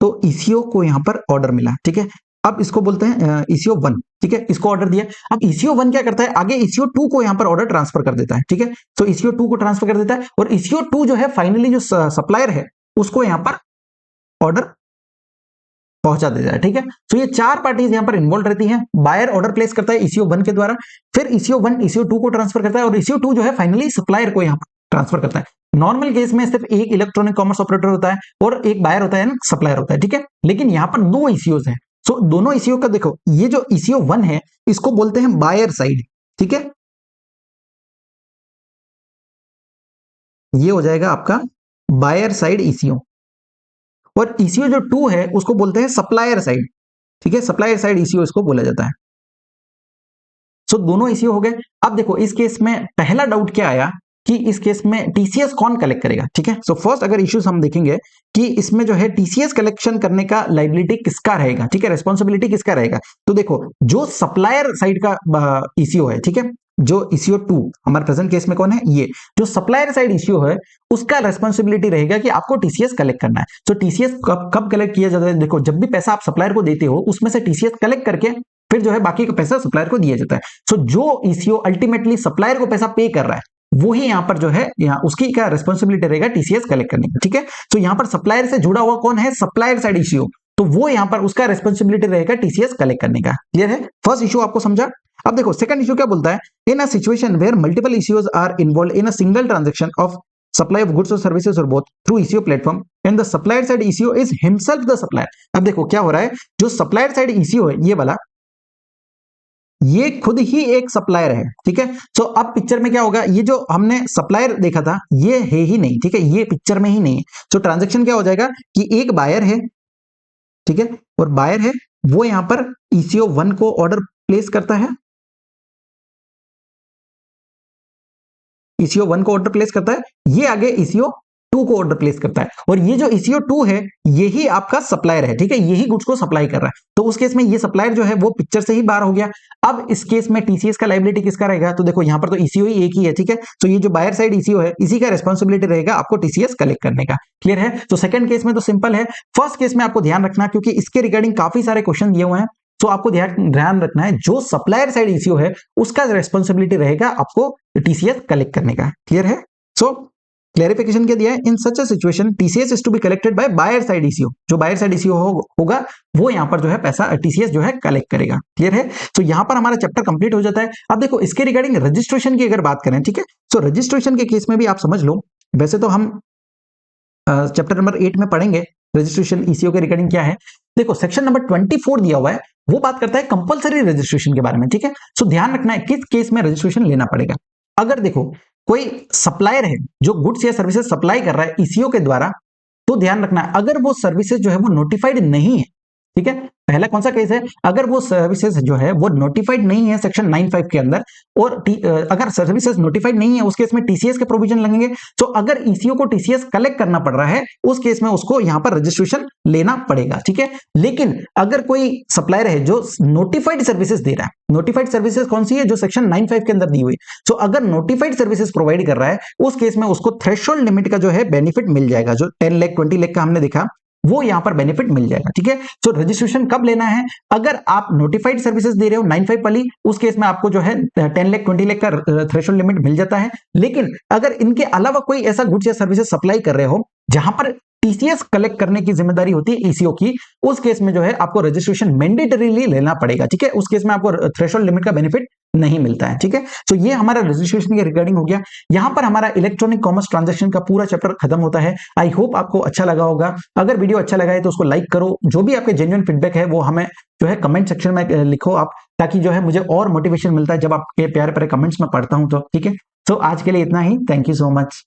तो ईसीओ को यहां पर ऑर्डर मिला, ठीक है। अब इसको बोलते हैं ईसीओ 1, ठीक है, इसको ऑर्डर दिया। अब ईसीओ 1 क्या करता है, आगे ईसीओ 2 को यहां पर ऑर्डर ट्रांसफर कर देता है, ठीक है। तो ईसीओ 2 को ट्रांसफर कर देता है और ईसीओ 2 जो है फाइनली जो सप्लायर है उसको यहां पर ऑर्डर पहुंचा देता है, ठीक है। तो ये चार पार्टीज यहां पर इन्वॉल्व रहती हैं। बायर ऑर्डर प्लेस करता है ईसीओ 1 के द्वारा, फिर ईसीओ 1 ईसीओ 2 को ट्रांसफर करता है और ईसीओ 2 जो है फाइनली सप्लायर को यहां पर ट्रांसफर करता है। नॉर्मल केस में सिर्फ एक इलेक्ट्रॉनिक कॉमर्स ऑपरेटर होता है और एक बायर होता है, सप्लायर होता है, ठीक है। लेकिन यहां पर दो ईसीओज हैं। सो दोनों ईसीओ का देखो, ये जो ईसीओ 1 है इसको बोलते हैं बायर साइड, ठीक है। ये हो जाएगा आपका बायर साइड ईसीओ, और ईसीओ जो 2 है उसको बोलते हैं सप्लायर साइड, ठीक है। सप्लायर साइड ईसीओ इसको बोला जाता है। सो दोनों ईसीओ हो गए। अब देखो इस केस में पहला डाउट क्या आया कि इस केस में टीसीएस कौन कलेक्ट करेगा, ठीक है। सो फर्स्ट अगर इश्यूज हम देखेंगे कि इसमें जो है टीसीएस कलेक्शन करने का लायबिलिटी किसका रहेगा, ठीक है, रिस्पॉन्सिबिलिटी किसका रहेगा। तो देखो जो सप्लायर साइड का ईसीओ है, ठीक है, जो ईसीओ 2 हमारे प्रेजेंट केस में कौन है, ये जो सप्लायर साइड ईसीओ है उसका रिस्पॉन्सिबिलिटी रहेगा कि आपको टीसीएस कलेक्ट करना है। तो टीसीएस कब कलेक्ट किया जाता है, देखो जब भी पैसा आप सप्लायर को देते हो उसमें से टीसीएस कलेक्ट करके फिर जो है बाकी का पैसा सप्लायर को दिया जाता है। सो जो ईसीओ अल्टीमेटली सप्लायर को पैसा पे कर रहा है वो ही यहां पर जो है यहाँ उसकी क्या रिस्पॉन्सिबिलिटी रहेगा टीसीएस कलेक्ट करने की, ठीक है। तो यहां पर सप्लायर से जुड़ा हुआ कौन है, सप्लायर साइड ईसीओ, तो वो यहां पर उसका रिस्पॉन्सिबिलिटी रहेगा टीसीएस कलेक्ट करने का। क्लियर है, फर्स्ट इशू आपको समझा। अब देखो सेकंड इशू क्या बोलता है, in a situation where multiple issues are involve in a single transaction of supply of goods और सर्विसेज और both through ECO platform and the supplier side ECO is himself the supplier. अब देखो क्या हो रहा है, जो सप्लायर साइड ईसीओ है ये वाला, ये खुद ही एक सप्लायर है, ठीक है। सो अब पिक्चर में क्या होगा, ये जो हमने सप्लायर देखा था ये है ही नहीं, ठीक है, ये पिक्चर में ही नहीं है। सो ट्रांजैक्शन क्या हो जाएगा कि एक बायर है, ठीक है, और बायर है वो यहां पर ईसीओ 1 को ऑर्डर प्लेस करता है, ईसीओ 1 को ऑर्डर प्लेस करता है, ये आगे ईसीओ 2 को ऑर्डर प्लेस करता है, और ये जो ईसीओ 2 है यही आपका सप्लायर है, ठीक है, यही गुड्स को सप्लाई कर रहा है। तो उस केस में ये सप्लायर जो है वो पिक्चर से ही बाहर हो गया। अब इस केस में टीसीएस का लायबिलिटी किसका रहेगा, तो देखो यहां पर तो ईसीओ ही एक ही है, ठीक है। तो ये जो बायर साइड ईसीओ है इसी का रिस्पॉन्सिबिलिटी रहेगा आपको टीसीएस कलेक्ट करने का। क्लियर है। तो सेकंड केस में तो सिंपल है, फर्स्ट केस में आपको ध्यान रखना क्योंकि इसके रिगार्डिंग काफी सारे क्वेश्चन दिए हुए हैं। तो आपको ध्यान रखना है जो सप्लायर साइड ईसीओ है उसका रिस्पॉन्सिबिलिटी रहेगा आपको टीसीएस कलेक्ट करने का। क्लियर है। सो क्लैरिफिकेशन क्या दिया है, in such a situation TCS is to be collected by buyer side ECO, जो बायर साइड ईसीओ होगा वो यहां पर जो है पैसा टीसीएस जो है कलेक्ट करेगा। क्लियर है। तो यहां पर हमारा चैप्टर कंप्लीट हो जाता है। अब देखो इसके रिगार्डिंग रजिस्ट्रेशन की अगर बात करें, ठीक है, तो रजिस्ट्रेशन के केस में भी आप समझ लो, वैसे तो हम चैप्टर नंबर 8 में पढ़ेंगे रजिस्ट्रेशन ईसीओ के रिगार्डिंग क्या है। देखो सेक्शन नंबर 24 दिया हुआ है, वो बात करता है कंपलसरी रजिस्ट्रेशन के बारे में, ठीक है। सो ध्यान रखना है किस केस में रजिस्ट्रेशन लेना पड़ेगा। अगर देखो कोई सप्लायर है जो गुड्स या सर्विसेज सप्लाई कर रहा है ईसीओ के द्वारा, तो ध्यान रखना है अगर वो सर्विसेज जो है वो नोटिफाइड नहीं है, ठीक है, पहला कौन सा केस है, अगर वो सर्विसेज जो है वो नोटिफाइड नहीं है सेक्शन 95 के अंदर, और अगर सर्विसेज नोटिफाइड नहीं है उस केस में टीसीएस के प्रोविजन लगेंगे। तो अगर ईसीओ को टीसीएस कलेक्ट करना पड़ रहा है उस केस में उसको यहां पर रजिस्ट्रेशन लेना पड़ेगा, ठीक है। लेकिन अगर कोई सप्लायर है जो नोटिफाइड सर्विसेज दे रहा है, नोटिफाइड सर्विसेज कौन सी है, जो सेक्शन 95 के अंदर दी हुई, तो अगर नोटिफाइड सर्विसेज प्रोवाइड कर रहा है उस केस में उसको थ्रेशोल्ड लिमिट का जो है बेनिफिट मिल जाएगा, जो 10 लाख 20 लाख का हमने देखा वो यहाँ पर बेनिफिट मिल जाएगा। ठीक है, तो रजिस्ट्रेशन कब लेना है? अगर आप नोटिफाइड सर्विसेज दे रहे हो 95 वाली, उस केस में आपको जो है 10 लाख 20 लाख का थ्रेशोल्ड लिमिट मिल जाता है। लेकिन अगर इनके अलावा कोई ऐसा गुड्स या सर्विसेज सप्लाई कर रहे हो जहां पर टीसीएस कलेक्ट करने की जिम्मेदारी होती है ईसीओ की, उस केस में जो है आपको रजिस्ट्रेशन मैंडेटरीली लेना पड़ेगा। ठीक है, उस केस में आपको थ्रेशोल्ड लिमिट का बेनिफिट नहीं मिलता है। ठीक है, तो ये हमारा रजिस्ट्रेशन के रिगार्डिंग हो गया। यहां पर हमारा इलेक्ट्रॉनिक कॉमर्स ट्रांजैक्शन का पूरा चैप्टर खत्म होता है। आई होप आपको अच्छा लगा होगा। अगर वीडियो अच्छा लगा है तो उसको लाइक करो। जो भी आपके जेन्युइन फीडबैक है वो हमें जो है कमेंट सेक्शन में लिखो आप, ताकि जो है मुझे और मोटिवेशन मिलता है जब आपके प्यारे प्यारे कमेंट्स में पढ़ता हूं तो। ठीक है, तो आज के लिए इतना ही। Thank you so much.